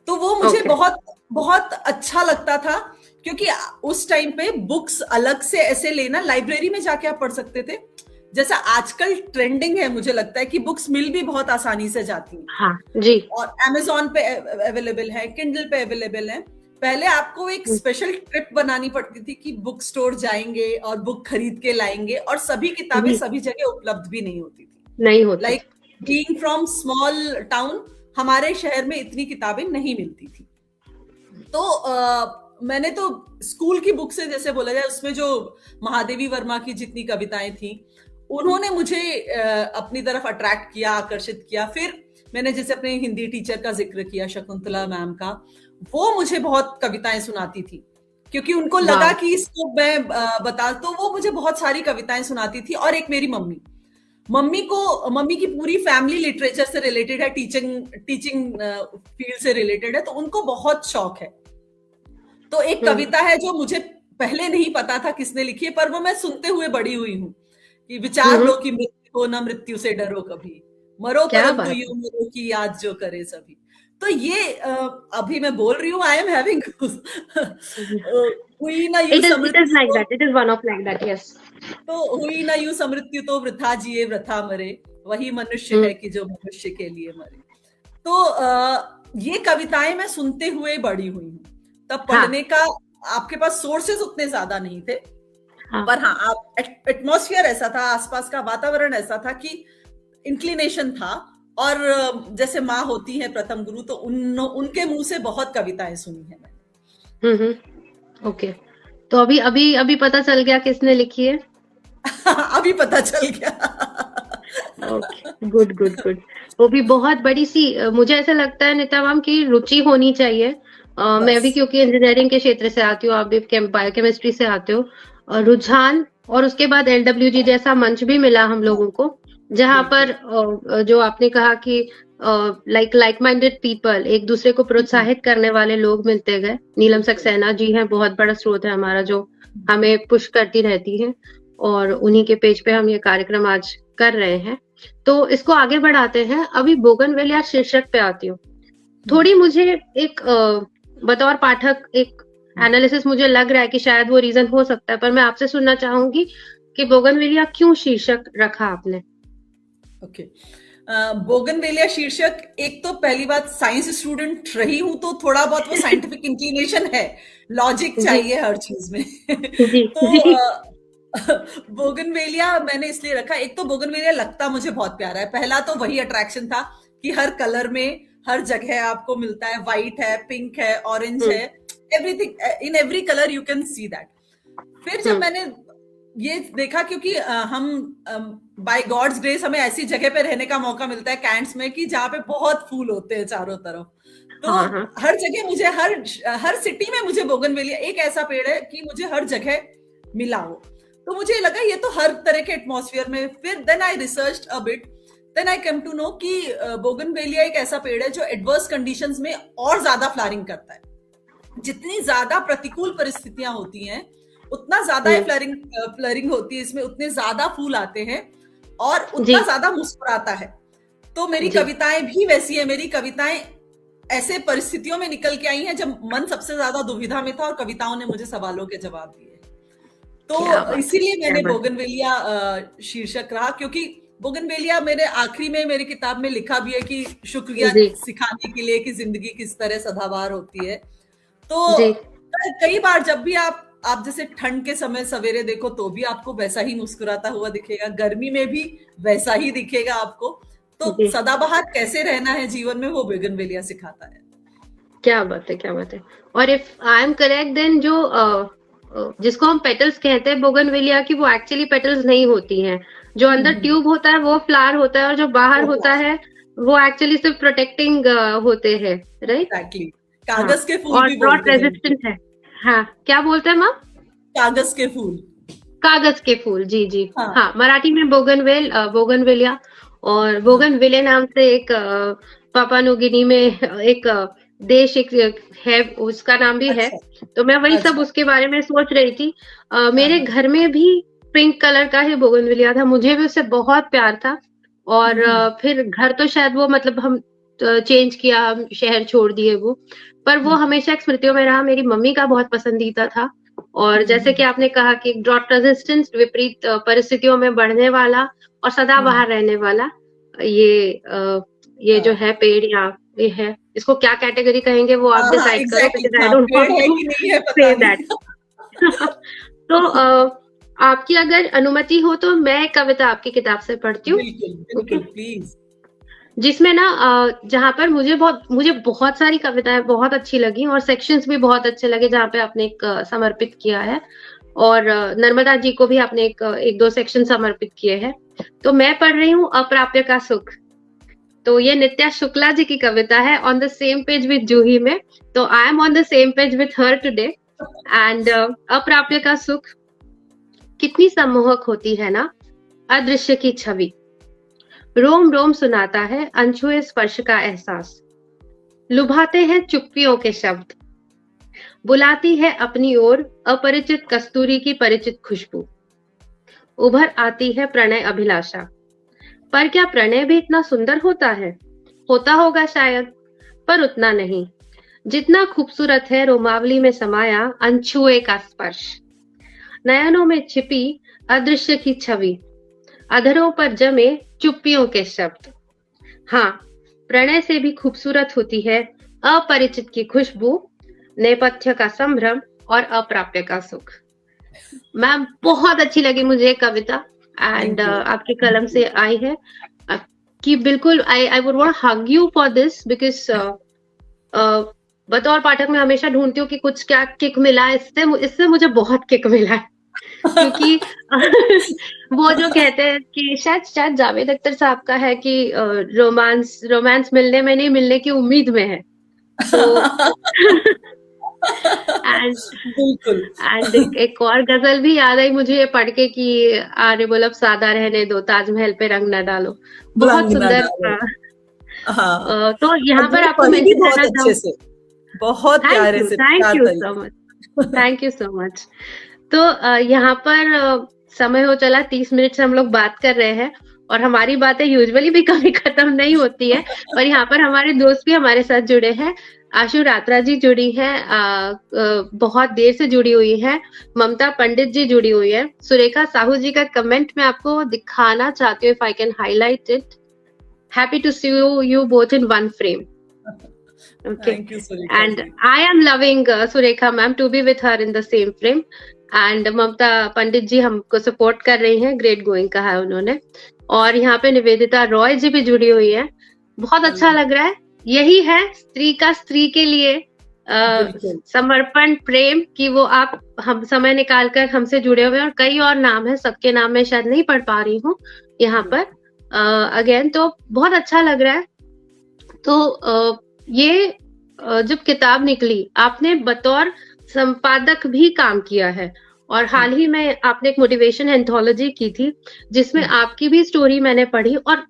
तो वो मुझे Okay. बहुत बहुत अच्छा लगता था। क्योंकि उस टाइम पे बुक्स अलग से ऐसे लेना, लाइब्रेरी में जाके आप पढ़ सकते थे, जैसा आजकल ट्रेंडिंग है, मुझे लगता है कि बुक्स मिल भी बहुत आसानी से जाती हैं। हाँ जी। और अमेज़न पे अवेलेबल है, किंडल पे अवेलेबल है। पहले आपको एक स्पेशल ट्रिप बनानी पड़ती थी कि बुक स्टोर जाएंगे और बुक खरीद के लाएंगे, और सभी किताबें सभी जगह उपलब्ध भी नहीं होती थी। नहीं होती। Like being from small town, हमारे शहर में इतनी किताबें नहीं मिलती थी। तो मैंने तो स्कूल की बुक से, जैसे बोला जाए, उसमें जो महादेवी वर्मा की जितनी कविताएं थी, उन्होंने मुझे अपनी तरफ अट्रैक्ट किया, आकर्षित किया। फिर मैंने जैसे अपने हिंदी टीचर का जिक्र किया, शकुंतला मैम का, वो मुझे बहुत कविताएं सुनाती थी, क्योंकि उनको लगा कि इसको मैं बता, तो वो मुझे बहुत सारी कविताएं सुनाती थी। और एक मेरी मम्मी की पूरी फैमिली लिटरेचर से रिलेटेड है, टीचिंग फील्ड से रिलेटेड है, तो उनको बहुत शौक है। तो एक कविता है जो मुझे पहले नहीं पता था किसने लिखी है, पर वो मैं सुनते हुए बड़ी हुई हूँ कि विचार लो कि मृत्यु हो, न मृत्यु से डरो कभी, मरो परंतु यूं मरो की याद जो करे सभी। तो ये अभी मैं बोल रही हूँ, आई एम हैविंग हुई ना यूं समृत्यु तो वृथा जिए वृथा मरे, वही मनुष्य है कि जो मनुष्य के लिए मरे। तो ये कविताएं मैं सुनते हुए बड़ी हुई हूँ। तब पढ़ने का आपके पास सोर्सेस उतने ज्यादा नहीं थे, हाँ। पर हाँ आप एटमॉस्फेयर ऐसा था, आसपास का वातावरण ऐसा था कि इंक्लिनेशन था। और जैसे माँ होती है प्रथम गुरु, तो उनके मुंह से बहुत कविताएं सुनी है मैंने। ओके, तो अभी अभी अभी पता चल गया किसने लिखी है? अभी पता चल गया। Okay, good good good. वो भी बहुत बड़ी सी मुझे ऐसा लगता है नित्या मैम की रुचि होनी चाहिए। मैं भी बस क्योंकि इंजीनियरिंग के क्षेत्र से आती हूँ, आप भी बायोकेमिस्ट्री से आते हो, रुझान और उसके बाद एलडब्ल्यूजी जैसा मंच भी मिला हम लोगों को, जहाँ पर जो आपने कहा कि लाइक माइंडेड पीपल, एक दूसरे को प्रोत्साहित करने वाले लोग मिलते गए। नीलम सक्सेना जी हैं, बहुत बड़ा स्रोत है हमारा, जो हमें पुश करती रहती है, और उन्हीं के पेज पे हम ये कार्यक्रम आज कर रहे हैं। तो इसको आगे बढ़ाते हैं। अभी बोगनवेलिया शीर्षक पे आती हूँ। थोड़ी मुझे एक बतौर पाठक एक एनालिसिस मुझे लग रहा है कि शायद वो रीजन हो सकता है, पर मैं आपसे सुनना चाहूंगी कि बोगनवेलिया क्यों शीर्षक रखा आपने? ओके, बोगनवेलिया शीर्षक, एक तो पहली बात साइंस स्टूडेंट रही हूं तो थोड़ा बहुत वो साइंटिफिक इंक्लिनेशन है, लॉजिक चाहिए हर चीज में। जी तो जी। बोगनवेलिया मैंने इसलिए रखा, एक तो बोगनवेलिया लगता मुझे बहुत प्यारा है, पहला तो वही अट्रैक्शन था कि हर कलर में हर जगह आपको मिलता है, व्हाइट है, पिंक है, ऑरेंज है, everything in every colour you can see that. फिर जब मैंने ये देखा, क्योंकि हम बाय गॉड्स ग्रेस हमें ऐसी जगह पे रहने का मौका मिलता है कैंट्स में कि जहाँ पे बहुत फूल होते हैं चारों तरफ, तो हर जगह मुझे हर सिटी में मुझे बोगनवेलिया एक ऐसा पेड़ है कि मुझे हर जगह मिला हो, तो मुझे लगा ये तो हर तरह के एटमॉस्फेयर में। फिर then I researched a bit, then I come to know कि बोगनवेलिया एक ऐसा पेड़ है जो एडवर्स कंडीशंस में और ज्यादा फ्लावरिंग करता है। जितनी ज्यादा प्रतिकूल परिस्थितियां होती हैं उतना ज्यादा फ्लरिंग होती है इसमें, उतने ज्यादा फूल आते हैं और उतना ज्यादा मुस्कुराता है। तो मेरी कविताएं भी वैसी है, मेरी कविताएं ऐसे परिस्थितियों में निकल के आई हैं जब मन सबसे ज्यादा दुविधा में था और कविताओं ने मुझे सवालों के जवाब दिए। तो इसीलिए मैंने बोगनवेलिया शीर्षक रहा, क्योंकि बोगनवेलिया मेरे आखिरी में मेरी किताब में लिखा भी है कि शुक्रिया सिखाने के लिए कि जिंदगी किस तरह सदाबहार होती है। तो कई बार जब भी आप जैसे ठंड के समय सवेरे देखो तो भी आपको वैसा ही मुस्कुराता हुआ दिखेगा, गर्मी में भी वैसा ही दिखेगा आपको। तो सदाबहार कैसे रहना है जीवन में, वो बोगनवेलिया सिखाता है। क्या बात है, क्या बात है। और if I am correct then जो जिसको हम पेटल्स कहते हैं बोगनवेलिया की, वो एक्चुअली पेटल्स नहीं होती हैं। जो अंदर ट्यूब होता है वो फ्लावर होता है, और जो बाहर होता है वो एक्चुअली सिर्फ प्रोटेक्टिंग होते हैं, राइट? एग्जैक्टली, कागज के फूल और भी ड्रॉट रेजिस्टेंट है। हाँ, क्या बोलते हैं मैम? कागज के फूल, कागज के फूल, जी जी। हाँ, मराठी में बोगनवेलिया, और बोगनविले नाम से एक पापा न्यूगिनी में एक देश एक है, उसका नाम भी है। तो मैं वही सब उसके बारे में सोच रही थी। मेरे घर में भी पिंक कलर का ही बोगनविलिया था, मुझे भी उससे बहुत प्यार था। और फिर घर तो शायद वो मतलब हम चेंज किया, हम शहर छोड़ दिए वो, पर वो हमेशा एक स्मृतियों में रहा। मेरी मम्मी का बहुत पसंदीदा था। और जैसे कि आपने कहा कि ड्रॉट रेजिस्टेंस, विपरीत परिस्थितियों में बढ़ने वाला और सदाबहार रहने वाला, ये जो है पेड़, या ये है, इसको क्या कैटेगरी कहेंगे वो आप डिसाइड करो, because I don't want to say that. तो आपकी अगर अनुमति हो तो मैं कविता आपकी किताब से पढ़ती हूँ। बिल्कुल प्लीज। जिसमें ना जहाँ पर मुझे बहुत सारी कविताएं बहुत अच्छी लगी, और सेक्शंस भी बहुत अच्छे लगे जहाँ पे आपने एक समर्पित किया है, और नर्मदा जी को भी आपने एक दो सेक्शन समर्पित किए हैं। तो मैं पढ़ रही हूँ अप्राप्य का सुख। तो ये नित्या शुक्ला जी की कविता है, on the same page with Juhi में। तो I am on the same page with her today. And अप्राप्य का सुख। कितनी सम्मोहक होती है ना अदृश्य की छवि, रोम रोम सुनाता है अनछुए स्पर्श का एहसास, लुभाते हैं चुप्पियों के शब्द, बुलाती है अपनी ओर अपरिचित कस्तूरी की परिचित खुशबू, उभर आती है प्रणय अभिलाषा। पर क्या प्रणय भी इतना सुंदर होता है? होता होगा शायद, पर उतना नहीं जितना खूबसूरत है रोमावली में समाया अनछुए का स्पर्श, नयनों में छिपी अदृश्य की छवि, अधरों पर जमे चुप्पियों के शब्द। हाँ, प्रणय से भी खूबसूरत होती है अपरिचित की खुशबू, नेपथ्य का संभ्रम और अप्राप्य का सुख। मैम बहुत अच्छी लगी मुझे ये कविता, एंड Thank you. आपके कलम से आई है कि बिल्कुल I would want hug you for this, because बतौर पाठक मैं हमेशा ढूंढती हूँ कि कुछ क्या किक मिला है, इससे मुझे बहुत किक मिला है, क्योंकि वो जो कहते हैं कि शायद जावेद अख्तर साहब का है कि रोमांस मिलने में नहीं, मिलने की उम्मीद में है। तो एंड बिल्कुल। एक और गजल भी याद आई मुझे ये पढ़ के कि आरे बोल अब सादा रहने दो, ताजमहल पे रंग न डालो। बहुत रंग ना सुंदर। डालो। हाँ, तो यहाँ और पर ये आपको पढ़ी भी मेंशन बहुत करना अच्छे चाहूँ। से, बहुत थैंक प्यारे यू, से, थैंक प्यार यू तरीके so much, thank you so much. तो यहाँ पर समय हो चला 30 मिनट से हम लोग बात कर रहे हैं, और हमारी बातें यूजुअली भी कभी खत्म नहीं होती है, पर यहाँ पर हमारे दोस्त भी हमारे साथ जुड़े हैं। आशु रात्रा जी जुड़ी हैं, बहुत देर से जुड़ी हुई है। ममता पंडित जी जुड़ी हुई है। सुरेखा साहू जी का कमेंट मैं आपको दिखाना चाहती हूँ, if I can highlight it. Happy to see you both in one frame. Okay, thank you Surekha and ji. I am loving Surekha ma'am to be with her in the same frame, and ममता पंडित जी हमको सपोर्ट कर रही हैं, ग्रेट गोइंग कहा है उन्होंने। और यहाँ पे निवेदिता रॉय जी भी जुड़ी हुई है। बहुत अच्छा लग रहा है। यही है स्त्री का स्त्री के लिए बिल्कुल। समर्पण, प्रेम, कि वो आप हम समय निकाल कर हमसे जुड़े हुए हैं। और कई और नाम है, सबके नाम मैं शायद नहीं पढ़ पा रही हूँ यहाँ पर अगेन। तो बहुत अच्छा लग रहा है। तो ये जब किताब निकली, आपने बतौर संपादक भी काम किया है, और हाल ही में आपने एक मोटिवेशन एंथोलॉजी की थी, जिसमें आपकी भी स्टोरी मैंने पढ़ी, और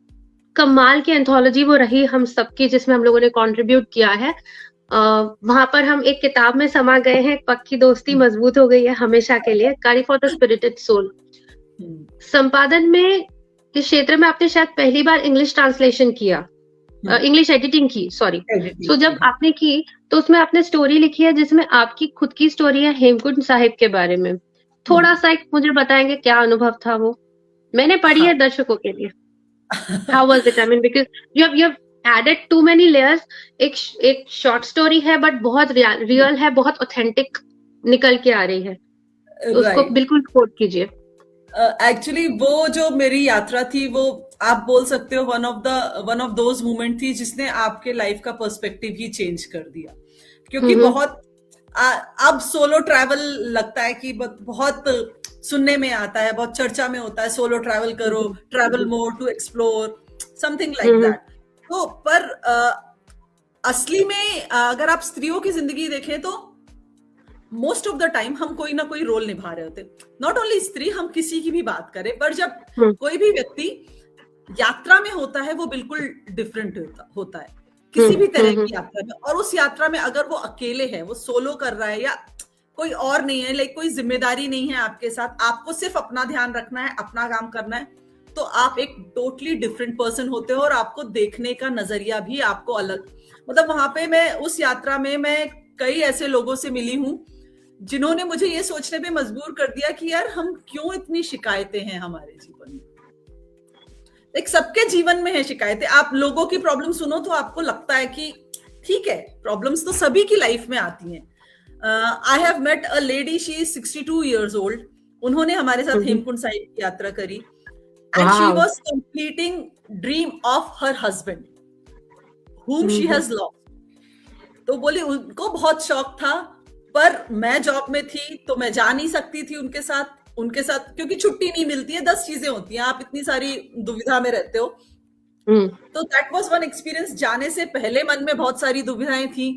कमाल की एंथोलॉजी वो रही हम सबकी, जिसमें हम लोगों ने कंट्रीब्यूट किया है। वहां पर हम एक किताब में समा गए हैं, पक्की दोस्ती मजबूत हो गई है हमेशा के लिए, कारी फॉर द स्पिरिटेड सोल। संपादन में इस क्षेत्र में आपने शायद पहली बार इंग्लिश ट्रांसलेशन किया, इंग्लिश एडिटिंग की, सॉरी। तो जब आपने की, तो उसमें आपने स्टोरी लिखी है जिसमें आपकी खुद की स्टोरी है हेमकुंड साहिब के बारे में। थोड़ा सा एक मुझे बताएंगे क्या अनुभव था वो? मैंने पढ़ी है दर्शकों के लिए। How was it? I mean because you have added too many layers. एक शॉर्ट स्टोरी है, बट बहुत रियल है, बहुत ऑथेंटिक निकल के आ रही है। तो उसको बिल्कुल कोट कीजिए। एक्चुअली वो जो मेरी यात्रा थी, वो आप बोल सकते हो वन ऑफ दोज मोमेंट थी जिसने आपके लाइफ का पर्सपेक्टिव ही चेंज कर दिया। क्योंकि बहुत अब सोलो ट्रैवल लगता है कि बहुत सुनने में आता है, बहुत चर्चा में होता है, सोलो ट्रैवल करो, travel more to explore, something like that. तो पर असली में अगर आप स्त्रियों की जिंदगी देखें तो मोस्ट ऑफ द टाइम हम कोई ना कोई रोल निभा रहे होते। नॉट ओनली स्त्री, हम किसी की भी बात करें, पर जब कोई भी व्यक्ति यात्रा में होता है वो बिल्कुल डिफरेंट होता है किसी भी तरह की यात्रा में। और उस यात्रा में अगर वो अकेले है, वो सोलो कर रहा है, या कोई और नहीं है, लाइक कोई जिम्मेदारी नहीं है आपके साथ, आपको सिर्फ अपना ध्यान रखना है, अपना काम करना है, तो आप एक टोटली डिफरेंट पर्सन होते हो। और आपको देखने का नजरिया भी आपको अलग, मतलब वहां पे मैं उस यात्रा में मैं कई ऐसे लोगों से मिली हूँ जिन्होंने मुझे ये सोचने पे मजबूर कर दिया कि यार हम क्यों इतनी शिकायतें हैं हमारे जीवन में। एक सबके जीवन में है शिकायतें। आप लोगों की प्रॉब्लम सुनो तो आपको लगता है कि ठीक है, प्रॉब्लम्स तो सभी की लाइफ में आती हैं। I have met a lady, she is 62 years old। उन्होंने हमारे साथ हेमकुंड साहिब की यात्रा करी, and she was completing dream of her husband whom she has lost। तो बोली उनको बहुत शौक था, पर मैं जॉब में थी तो मैं जा नहीं सकती थी उनके साथ क्योंकि छुट्टी नहीं मिलती है, 10 चीजें होती हैं, आप इतनी सारी दुविधा में रहते हो। तो दैट वाज वन एक्सपीरियंस। जाने से पहले मन में बहुत सारी दुविधाएं थी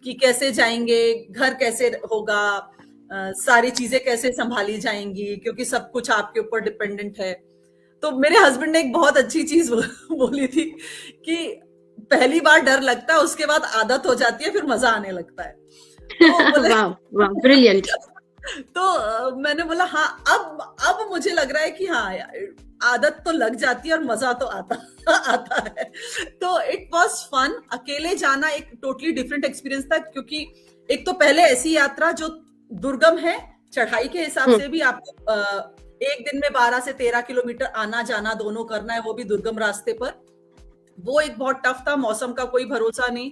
कि कैसे जाएंगे, घर कैसे होगा, सारी चीजें कैसे संभाली जाएंगी, क्योंकि सब कुछ आपके ऊपर डिपेंडेंट है। तो मेरे हस्बैंड ने एक बहुत अच्छी चीज बोली थी कि पहली बार डर लगता है, उसके बाद आदत हो जाती है, फिर मजा आने लगता है। तो ब्रिलियंट। तो मैंने बोला हाँ, अब मुझे लग रहा है कि हाँ यार, आदत तो लग जाती है और मजा तो आता है। तो इट वाज फन। अकेले जाना एक टोटली डिफरेंट एक्सपीरियंस था, क्योंकि एक तो पहले ऐसी यात्रा जो दुर्गम है, चढ़ाई के हिसाब से भी आपको एक दिन में 12 से 13 किलोमीटर आना जाना दोनों करना है, वो भी दुर्गम रास्ते पर। वो एक बहुत टफ था, मौसम का कोई भरोसा नहीं।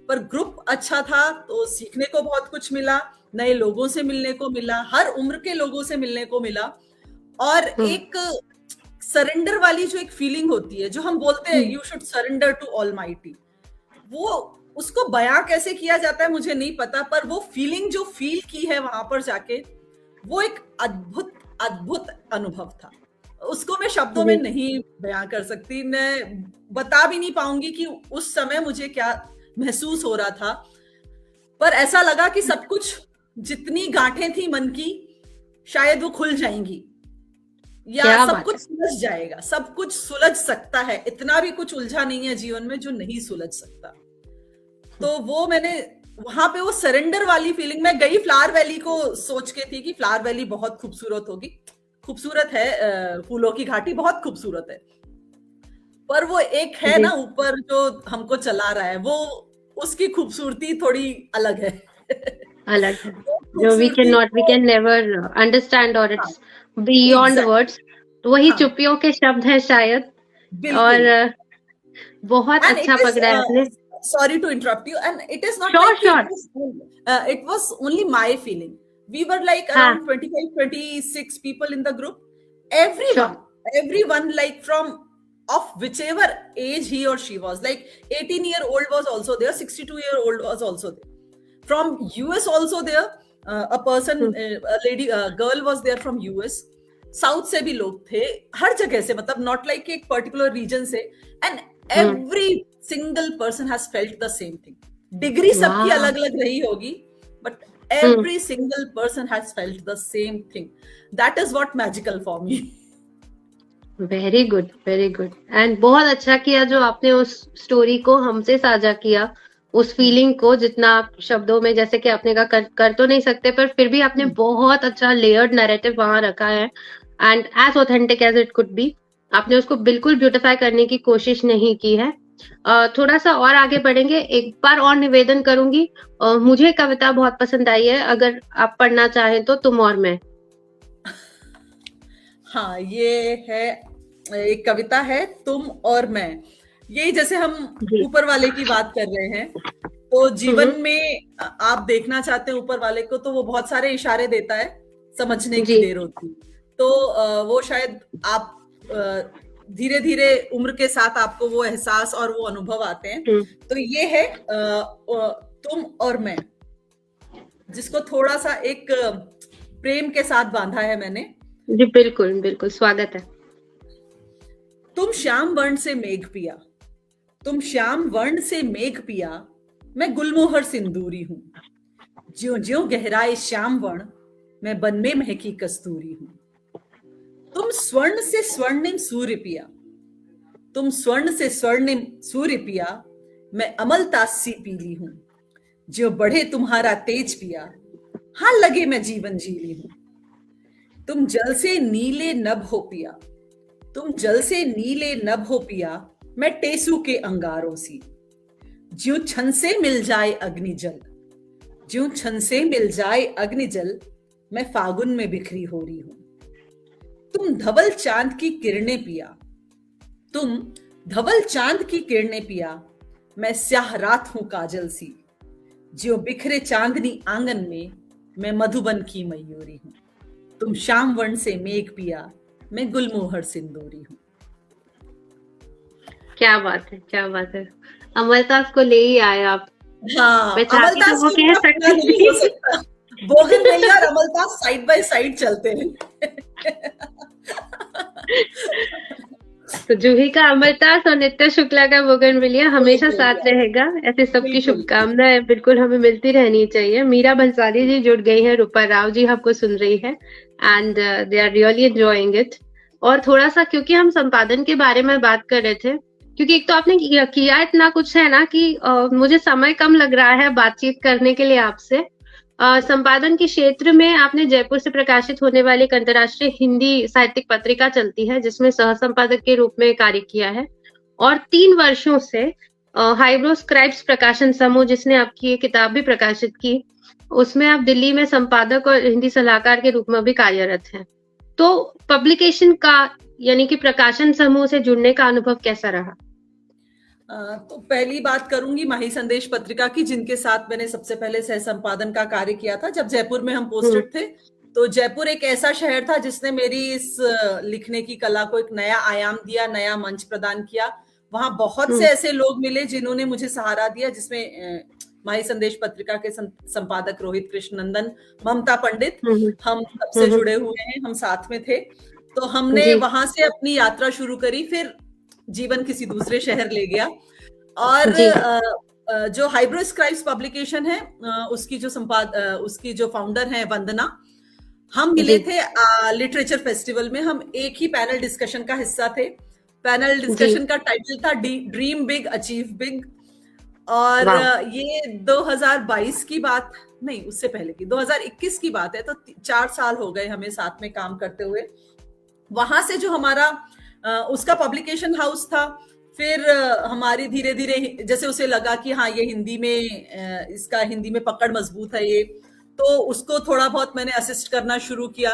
पर ग्रुप अच्छा था तो सीखने को बहुत कुछ मिला, नए लोगों से मिलने को मिला, हर उम्र के लोगों से मिलने को मिला। और एक सरेंडर वाली जो एक फीलिंग होती है, जो हम बोलते हैं you should surrender to almighty, वो उसको बयां कैसे किया जाता है मुझे नहीं पता, पर वो फीलिंग जो फील की है वहां पर जाके, वो एक अद्भुत अद्भुत अनुभव था। उसको मैं शब्दों में नहीं बयां कर सकती, मैं बता भी नहीं पाऊंगी कि उस समय मुझे क्या महसूस हो रहा था। पर ऐसा लगा कि सब कुछ, जितनी गांठें थी मन की, शायद वो खुल जाएंगी, या सब कुछ सुलझ जाएगा। सब कुछ सुलझ सकता है, इतना भी कुछ उलझा नहीं है जीवन में जो नहीं सुलझ सकता। तो वो मैंने वहां पे वो सरेंडर वाली फीलिंग, मैं गई फ्लावर वैली को सोच के थी कि फ्लावर वैली बहुत खूबसूरत होगी, खूबसूरत है, फूलों की घाटी बहुत खूबसूरत है, पर वो एक है ना ऊपर जो हमको चला रहा है, वो उसकी खूबसूरती थोड़ी अलग है। अलग है, जो वी कैन नेवर अंडरस्टैंड, और इट्स बियॉन्ड वर्ड्स। तो वही चुप्पियों के शब्द हैं शायद। और बहुत अच्छा पकड़ा है आपने। Sorry to interrupt you, and it is not like it was only my feeling. We were like around 25, 26 people in the group. Everyone like from of whichever age he or she was, like 18-year-old was also there, 62-year-old was also there. From US also there, a person, a lady, a girl was there from US. South से भी लोग थे, हर जगह से, मतलब नॉट लाइक एक पर्टिकुलर रीजन से, and every single person has felt the same thing. Degree सबकी अलग अलग रही होगी, but every single person has felt the same thing. That is what magical for me. Very good, very good. And बहुत अच्छा किया जो आपने उस स्टोरी को हमसे साझा किया, उस फीलिंग को, जितना आप शब्दों में, जैसे कि आपने कहा, कर तो नहीं सकते, पर फिर भी आपने बहुत अच्छा लेयर्ड नैरेटिव वहां रखा है, and as authentic as it could be. आपने उसको बिल्कुल ब्यूटिफाई करने की कोशिश नहीं की है। थोड़ा सा और आगे बढ़ेंगे, एक बार और निवेदन करूंगी, मुझे कविता बहुत पसंद आई है, अगर आप पढ़ना चाहें तो, तुम और मैं। हाँ, ये है, एक कविता है, तुम और मैं। ये जैसे हम ऊपर वाले की बात कर रहे हैं, तो जीवन में आप देखना चाहते हैं ऊपर वाले को, तो वो बहुत सारे इशारे देता है, समझने की देर होती। तो वो शायद आप धीरे धीरे उम्र के साथ आपको वो एहसास और वो अनुभव आते हैं। तो ये है तुम और मैं, जिसको थोड़ा सा एक प्रेम के साथ बांधा है मैंने। जी बिल्कुल बिल्कुल, स्वागत है। तुम श्याम वर्ण से मेघ पिया, तुम श्याम वर्ण से मेघ पिया, मैं गुलमोहर सिंदूरी हूं। ज्यों ज्यों गहराए श्याम वर्ण, मैं बन में महकी कस्तूरी हूं। तुम स्वर्ण से स्वर्णिम सूर्य पिया, तुम स्वर्ण से स्वर्णिम सूर्य पिया, मैं अमलता सी पीली हूं। जो बढ़े तुम्हारा तेज पिया, हाँ लगे मैं जीवन जीली हूं। तुम जल से नीले नभ हो पिया, तुम जल से नीले नभ हो पिया, मैं टेसू के अंगारों सी। ज्यों छन से मिल जाए अग्निजल, ज्यों छन से मिल जाए अग्निजल, मैं फागुन में बिखरी हो रही हूं। तुम धवल चांद की किरणें पिया, तुम धवल चांद की किरणें पिया, मैं स्याह रात हूं काजल सी। ज्यों बिखरे चांदनी आंगन में, मैं मधुबन की मयूरी हूं। तुम श्याम वर्ण से मेघ पिया, मैं गुलमोहर सिंदूरी हूं। क्या बात है, क्या बात है। अमलतास को ले ही आए आप। हाँ, मैं चाहती तो वो कह सकती, बोगनवेलिया और अमलतास साइड बाय साइड चलते हैं। तो जूही का अमलतास और नित्या शुक्ला का बोगनवेलिया हमेशा साथ रहेगा। ऐसे सबकी शुभकामनाएं बिल्कुल हमें मिलती रहनी चाहिए। मीरा भंसाली जी जुड़ गई है, रूपा राव जी आपको सुन रही है, and they are really enjoying it. और थोड़ा सा, क्योंकि हम संपादन के बारे में बात कर रहे थे, क्योंकि एक तो आपने किया इतना कुछ है ना कि मुझे समय कम लग रहा है बातचीत करने के लिए आपसे। संपादन के क्षेत्र में आपने जयपुर से प्रकाशित होने वाली एक अंतर्राष्ट्रीय हिंदी साहित्यिक पत्रिका चलती है, जिसमें सह संपादक के रूप में कार्य किया है, और 3 वर्षों से हाइब्रो स्क्राइब्स प्रकाशन समूह, जिसने आपकी ये किताब भी प्रकाशित की, उसमें आप दिल्ली में संपादक और हिंदी सलाहकार के रूप में भी कार्यरत हैं। तो पब्लिकेशन का, यानी कि प्रकाशन समूह से जुड़ने का अनुभव कैसा रहा? तो पहली बात करूंगी माही संदेश पत्रिका की, जिनके साथ मैंने सबसे पहले सह संपादन का कार्य किया था जब जयपुर में हम पोस्टेड थे। तो जयपुर एक ऐसा शहर था जिसने मेरी इस लिखने की कला को एक नया आयाम दिया, नया मंच प्रदान किया। वहां बहुत से ऐसे लोग मिले जिन्होंने मुझे सहारा दिया, जिसमें माही संदेश पत्रिका के संपादक रोहित कृष्णनंदन, ममता पंडित, हम सबसे जुड़े हुए हैं, हम साथ में थे। तो हमने वहां से अपनी यात्रा शुरू करी, फिर जीवन किसी दूसरे शहर ले गया। और जो हाइब्रो स्क्राइब्स पब्लिकेशन है, उसकी जो फाउंडर है वंदना, हम मिले थे लिटरेचर फेस्टिवल में। हम एक ही पैनल डिस्कशन का हिस्सा थे। पैनल डिस्कशन का टाइटल था ड्रीम बिग अचीव बिग। और ये 2022 की बात नहीं, उससे पहले की 2021 की बात है। तो 4 साल हो गए हमें साथ में काम करते हुए। वहां से जो हमारा उसका पब्लिकेशन हाउस था, फिर हमारी धीरे धीरे जैसे उसे लगा कि हाँ ये हिंदी में, इसका हिंदी में पकड़ मजबूत है ये, तो उसको थोड़ा बहुत मैंने असिस्ट करना शुरू किया।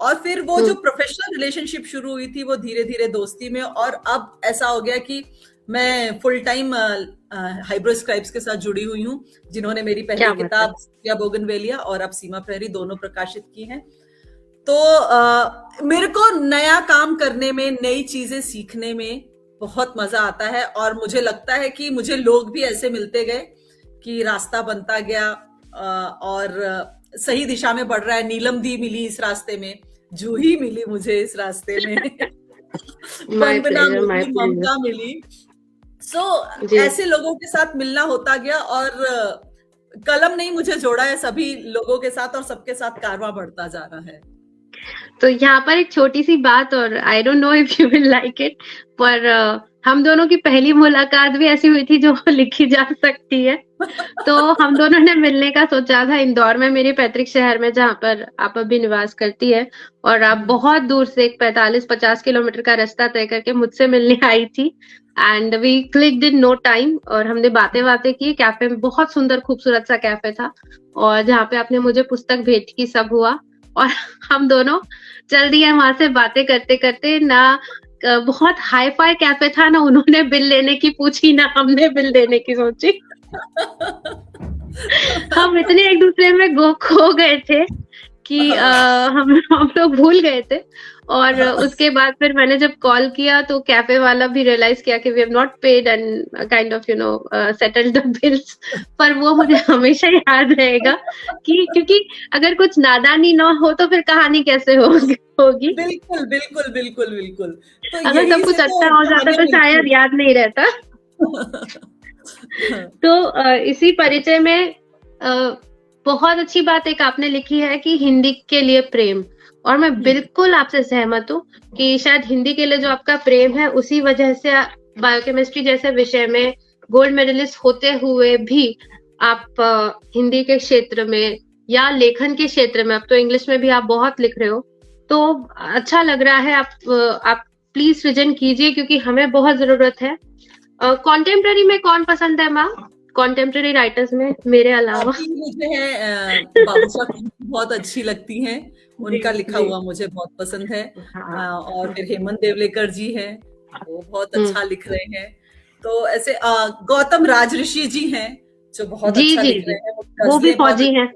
और फिर वो जो प्रोफेशनल रिलेशनशिप शुरू हुई थी वो धीरे धीरे दोस्ती में, और अब ऐसा हो गया कि मैं फुल टाइम हाइब्रो स्क्राइब्स के साथ जुड़ी हुई हूँ, जिन्होंने मेरी पहली किताब या बोगनवेलिया और अब सीमा प्रहरी दोनों प्रकाशित की हैं। तो मेरे को नया काम करने में, नई चीजें सीखने में बहुत मजा आता है। और मुझे लगता है कि मुझे लोग भी ऐसे मिलते गए कि रास्ता बनता गया और सही दिशा में बढ़ रहा है। नीलम दी मिली इस रास्ते में, जूही मिली मुझे इस रास्ते में, वंदना मिली, ममता मिली। ऐसे लोगों के साथ मिलना होता गया, और कलम नहीं मुझे जोड़ा है सभी लोगों के साथ, और सबके साथ कारवां बढ़ता जा रहा है। तो यहाँ पर एक छोटी सी बात, और I don't know if you will like it, पर हम दोनों की पहली मुलाकात भी ऐसी हुई थी जो लिखी जा सकती है। तो हम दोनों ने मिलने का सोचा था इंदौर में, मेरे पैतृक शहर में, जहाँ पर आप अभी निवास करती है, और आप बहुत दूर से एक 45-50 किलोमीटर का रास्ता तय करके मुझसे मिलने आई थी। And we clicked in no time, और हमने बातें की कैफे में। बहुत सुंदर खूबसूरत सा कैफे था, और जहाँ पे आपने मुझे पुस्तक भेंट की, सब हुआ। और हम दोनों चल दिए वहां से बातें करते करते। ना बहुत हाई फाई कैफे था, ना उन्होंने बिल लेने की पूछी, ना हमने बिल देने की सोची। हम इतने एक दूसरे में खो गए थे कि हम लोग भूल गए थे। और उसके बाद फिर मैंने जब कॉल किया तो कैफे वाला भी रियलाइज किया कि we have not paid and kind of settled the bills. पर वो मुझे हमेशा याद रहेगा कि क्योंकि अगर कुछ नादानी ना हो तो फिर कहानी कैसे होगी। बिल्कुल बिल्कुल बिल्कुल बिल्कुल। तो अगर सब कुछ अच्छा हो जाता तो शायद याद नहीं रहता। तो इसी परिचय में बहुत अच्छी बात एक आपने लिखी है कि हिंदी के लिए प्रेम, और मैं बिल्कुल आपसे सहमत हूँ कि शायद हिंदी के लिए जो आपका प्रेम है, उसी वजह से बायोकेमिस्ट्री जैसे विषय में गोल्ड मेडलिस्ट होते हुए भी आप हिंदी के क्षेत्र में या लेखन के क्षेत्र में, अब तो इंग्लिश में भी आप बहुत लिख रहे हो, तो अच्छा लग रहा है। आप प्लीज सृजन कीजिए, क्योंकि हमें बहुत जरूरत है। कॉन्टेम्प्ररी में कौन पसंद है मैम, कॉन्टेम्प्ररी राइटर्स में मेरे अलावा? मुझे है बाबूशा बहुत अच्छी लगती हैं, उनका लिखा हुआ मुझे बहुत पसंद है। और फिर हेमंत देवलेकर जी हैं, वो बहुत अच्छा लिख रहे हैं। तो ऐसे गौतम राजऋषि जी हैं जो बहुत अच्छा लिख रहे हैं, वो भी फौजी हैं।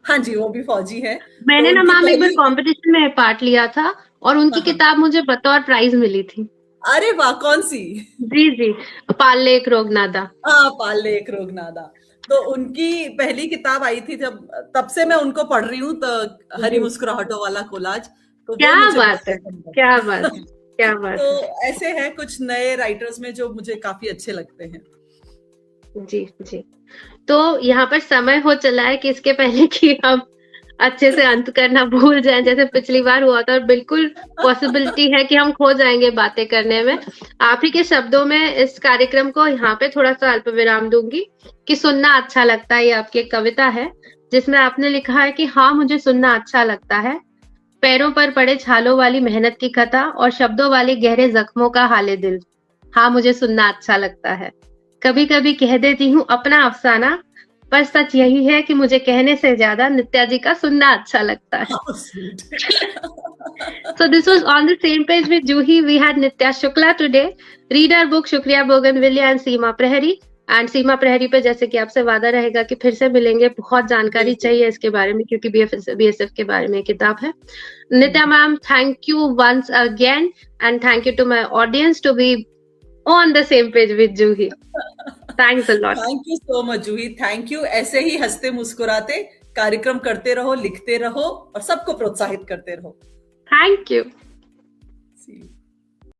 हाँ जी, वो भी फौजी है। मैंने ना मैम एक बार कॉम्पिटिशन में पार्ट लिया था, और उनकी किताब मुझे बतौर प्राइज मिली थी। अरे वाह, कौन सी? जी, पाले एक रोगनादा। हाँ, पाले एक रोगनादा। तो उनकी पहली किताब आई थी जब, तब से मैं उनको पढ़ रही हूँ। तो हरी मुस्कुराहटों वाला कोलाज, तो क्या बात है, क्या बात है, क्या बात। तो ऐसे है कुछ नए राइटर्स में जो मुझे काफी अच्छे लगते हैं। जी। तो यहाँ पर समय हो चला है कि इसके पहले कि हम अच्छे से अंत करना भूल जाएं, जैसे पिछली बार हुआ था, और बिल्कुल पॉसिबिलिटी है कि हम खो जाएंगे बातें करने में। आप ही के शब्दों में इस कार्यक्रम को यहाँ पे थोड़ा सा अल्प विराम दूंगी कि सुनना अच्छा लगता है। ये आपकी एक कविता है जिसमें आपने लिखा है कि हाँ, मुझे सुनना अच्छा लगता है, पैरों पर पड़े छालों वाली मेहनत की कथा और शब्दों वाले गहरे जख्मों का हाले दिल। हाँ, मुझे सुनना अच्छा लगता है। कभी कभी कह देती हूँ अपना अफसाना, पर सच यही है कि मुझे कहने से ज्यादा नित्या जी का सुनना अच्छा लगता है. How sweet. So this was on the same page with Juhi. We had Nitya Shukla today. Read our book Shukriya Bougainvillea and Seema Prahari. And Seema Prahari पे जैसे कि आपसे वादा रहेगा कि फिर से मिलेंगे. बहुत जानकारी चाहिए इसके बारे में क्योंकि बीएसएफ के बारे में किताब है. Nitya ma'am, thank you once again and thank you to my audience to be on the same page with Juhi. Thanks a lot. Thank you so much Juhi, thank you. ऐसे ही हंसते मुस्कुराते कार्यक्रम करते रहो, लिखते रहो और सबको प्रोत्साहित करते रहो. Thank you. See you.